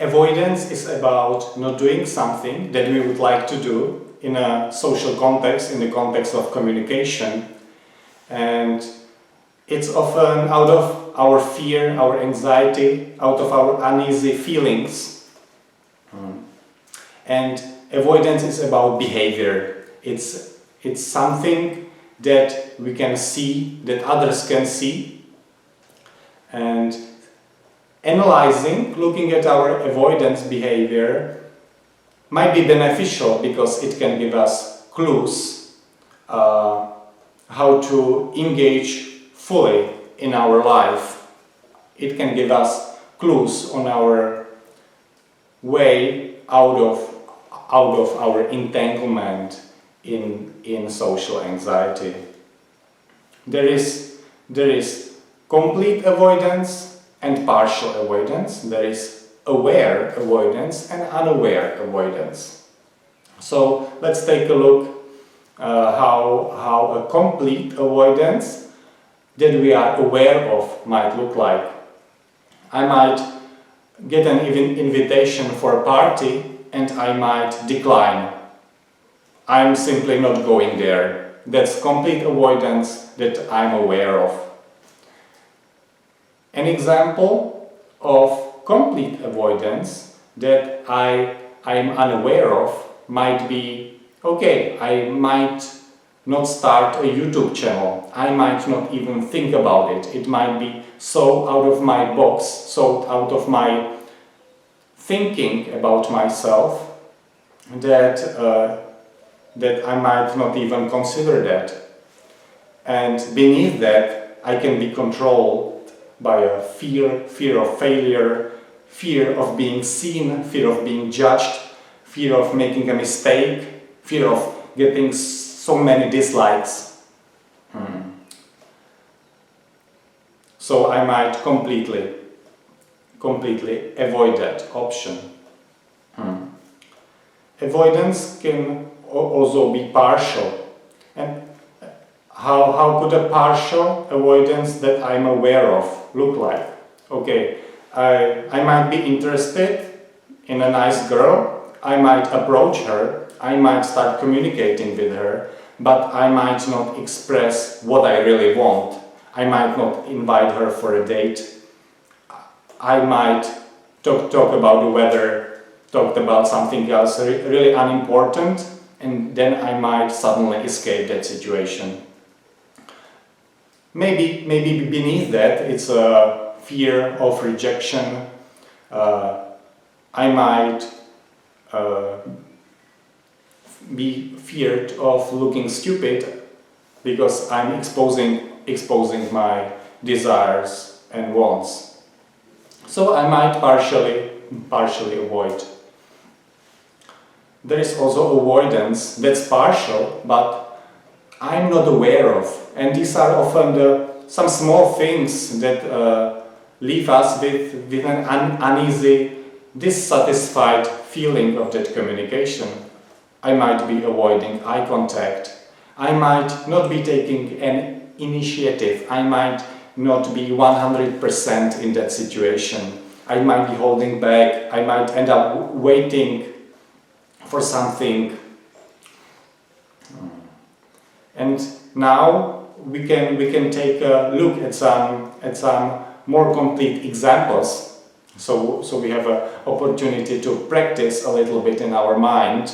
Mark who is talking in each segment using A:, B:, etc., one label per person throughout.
A: Avoidance is about not doing something that we would like to do in a social context, in the context of communication. And it's often out of our fear, our anxiety, out of our uneasy feelings. And avoidance is about behavior. It's something that we can see, that others can see. And analyzing, looking at our avoidance behavior might be beneficial because it can give us clues how to engage fully in our life. It can give us clues on our way out of our entanglement in social anxiety. There is complete avoidance and partial avoidance. There is aware avoidance and unaware avoidance. So let's take a look how a complete avoidance that we are aware of might look like. I might get an invitation for a party and I might decline. I'm simply not going there. That's complete avoidance that I'm aware of. An example of complete avoidance that I am unaware of might be, okay, I might not start a YouTube channel. I might not even think about it. It might be so out of my box, so out of my thinking about myself that I might not even consider that. And beneath that, I can be controlled by a fear of failure, fear of being seen, fear of being judged, fear of making a mistake, fear of getting so many dislikes. So I might completely avoid that option. Avoidance can also be partial. And how could a partial avoidance that I'm aware of look like? Okay, I might be interested in a nice girl, I might approach her, I might start communicating with her, but I might not express what I really want. I might not invite her for a date. I might talk about the weather, talk about something else really unimportant, and then I might suddenly escape that situation. Maybe beneath that it's a fear of rejection. I might be feared of looking stupid because I'm exposing my desires and wants. So I might partially avoid. There is also avoidance that's partial, but I'm not aware of. And these are often some small things that leave us with an uneasy, dissatisfied feeling of that communication. I might be avoiding eye contact. I might not be taking an initiative. I might not be 100% in that situation. I might be holding back. I might end up waiting for something. And now we can take a look at some more complete examples. So we have an opportunity to practice a little bit in our mind.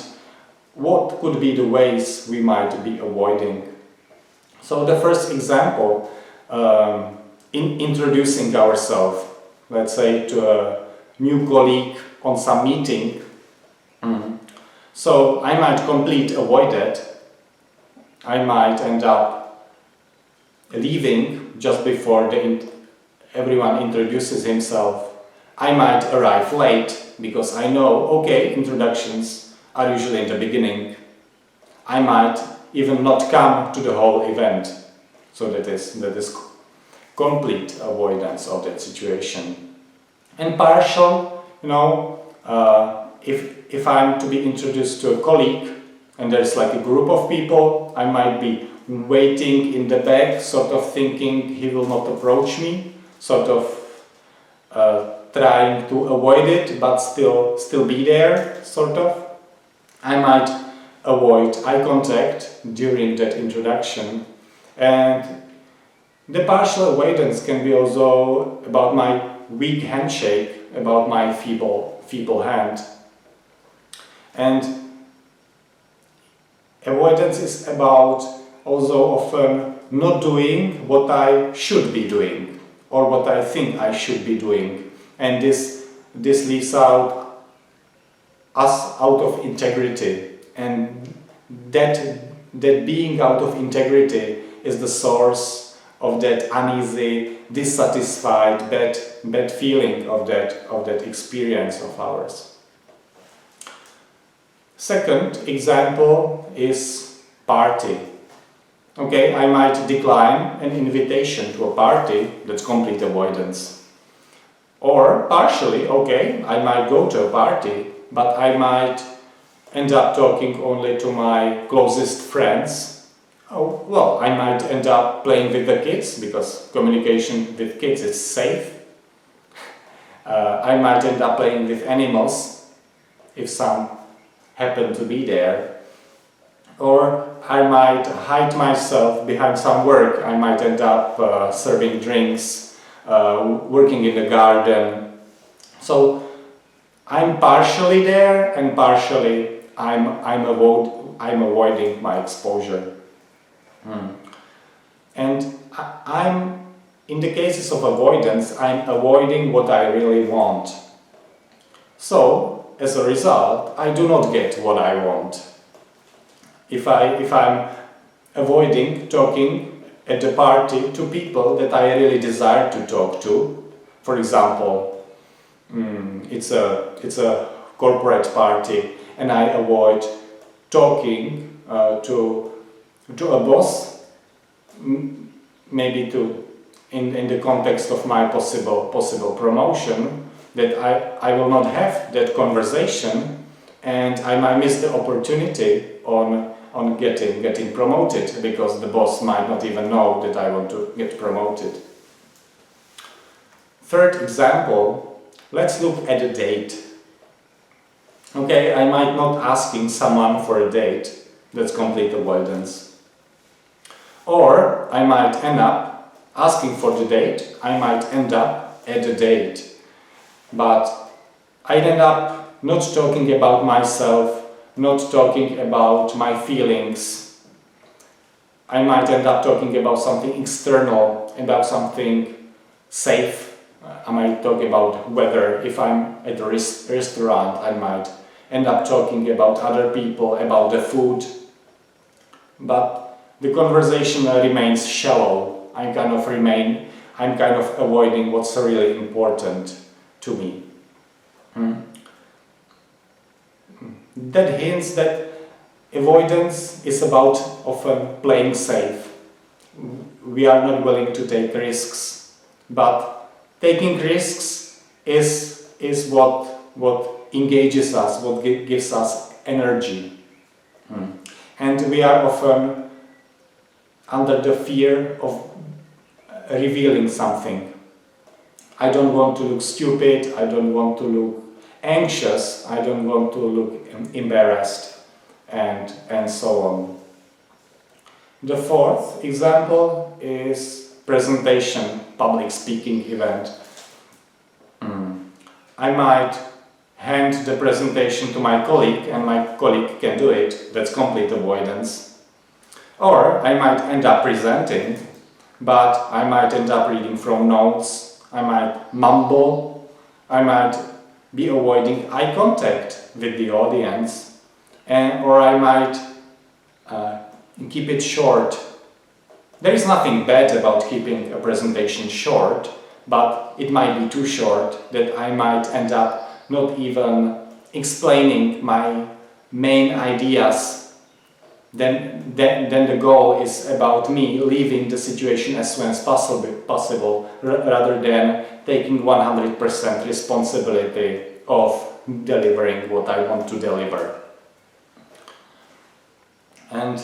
A: What could be the ways we might be avoiding? So the first example, in introducing ourselves, let's say to a new colleague on some meeting. So I might completely avoid that. I might end up leaving just before everyone introduces himself. I might arrive late because I know, okay, introductions are usually in the beginning. I might even not come to the whole event. So that is complete avoidance of that situation. And partial, if I'm to be introduced to a colleague and there's like a group of people, I might be waiting in the back, sort of thinking he will not approach me, sort of trying to avoid it but still be there, sort of. I might avoid eye contact during that introduction, and the partial avoidance can be also about my weak handshake, about my feeble hand. And avoidance is about also often not doing what I should be doing or what I think I should be doing, and this leaves us out of integrity, and that being out of integrity is the source of that uneasy, dissatisfied, bad feeling of that experience of ours. Second example is party. Okay, I might decline an invitation to a party, that's complete avoidance. Or partially, okay, I might go to a party, but I might end up talking only to my closest friends. Oh, well, I might end up playing with the kids, because communication with kids is safe. I might end up playing with animals, if some happen to be there. Or I might hide myself behind some work. I might end up serving drinks, working in the garden. So I'm partially there, and partially I'm avoiding my exposure. And I'm, in the cases of avoidance, I'm avoiding what I really want. So, as a result, I do not get what I want. If I'm avoiding talking at the party to people that I really desire to talk to, for example, it's a corporate party, and I avoid talking to a boss, maybe in the context of my possible promotion, that I will not have that conversation, and I might miss the opportunity on getting promoted, because the boss might not even know that I want to get promoted. Third example, let's look at a date. Okay, I might not asking someone for a date, that's complete avoidance. Or I might end up asking for the date, I might end up at the date, but I end up not talking about myself, not talking about my feelings. I might end up talking about something external, about something safe. I might talk about weather. If I'm at a restaurant, I might end up talking about other people, about the food. But the conversation remains shallow. I'm kind of avoiding what's really important to me. That hints that avoidance is about often playing safe. We are not willing to take risks, but taking risks is what engages us, what gives us energy. And we are often under the fear of revealing something. I don't want to look stupid, I don't want to look anxious, I don't want to look embarrassed, and so on. The fourth example is presentation, public speaking event. I might hand the presentation to my colleague, and my colleague can do it, that's complete avoidance. Or I might end up presenting, but I might end up reading from notes, I might mumble, I might be avoiding eye contact with the audience, or I might keep it short. There is nothing bad about keeping a presentation short, but it might be too short that I might end up not even explaining my main ideas. Then the goal is about me leaving the situation as soon as possible, rather than taking 100% responsibility of delivering what I want to deliver. And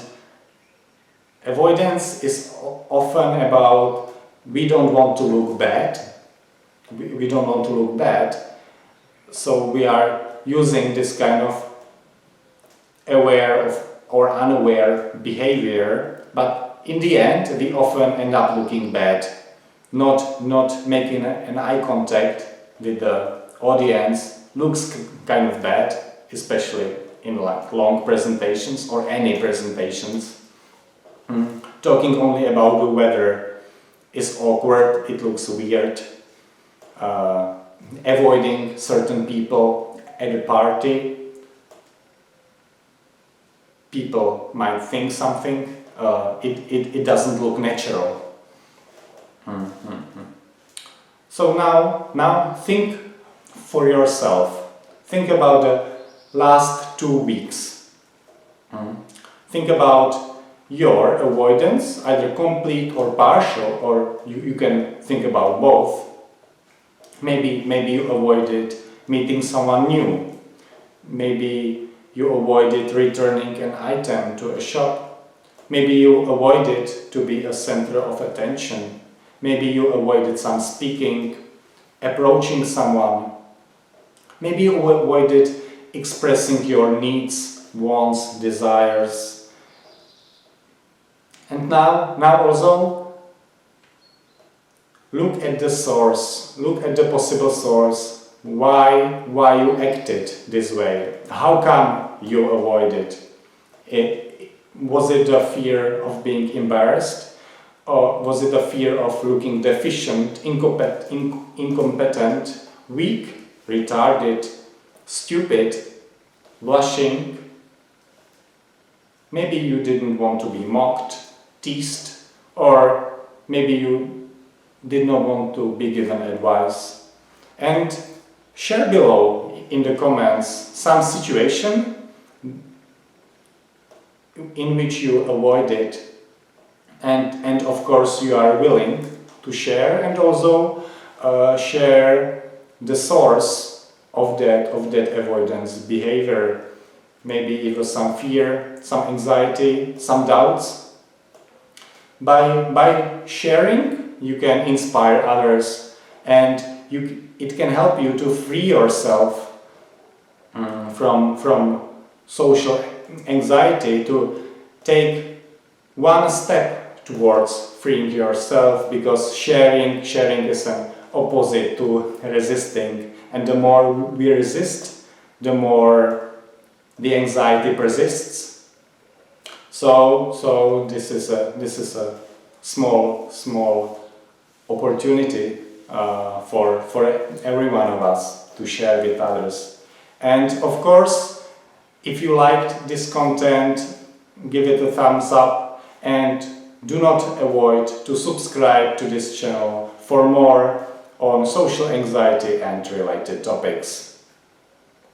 A: avoidance is often about we don't want to look bad, we don't want to look bad, so we are using this kind of aware of or unaware behavior, but in the end we often end up looking bad, not making an eye contact with the audience looks kind of bad, especially in like long presentations or any presentations. Talking only about the weather is awkward, it looks weird. Avoiding certain people at a party, people might think something, it doesn't look natural. So now think for yourself. Think about the last 2 weeks. Think about your avoidance, either complete or partial, or you can think about both. Maybe you avoided meeting someone new. Maybe you avoided returning an item to a shop. Maybe you avoided to be a center of attention. Maybe you avoided some speaking, approaching someone. Maybe you avoided expressing your needs, wants, desires. And now also look at the source, look at the possible source, why you acted this way. How come you avoided it? Was it a fear of being embarrassed? Or was it a fear of looking deficient, incompetent, weak, retarded, stupid, blushing? Maybe you didn't want to be mocked, teased, or maybe you did not want to be given advice. And share below in the comments some situation in which you avoided, and of course you are willing to share, and also share the source of that avoidance behavior. Maybe it was some fear, some anxiety, some doubts. By sharing, you can inspire others, and it can help you to free yourself from social anxiety, to take one step towards freeing yourself, because sharing is an opposite to resisting, and the more we resist, the more the anxiety persists. So this is a small opportunity for every one of us to share with others. And of course, if you liked this content, give it a thumbs up, and do not avoid to subscribe to this channel for more on social anxiety and related topics.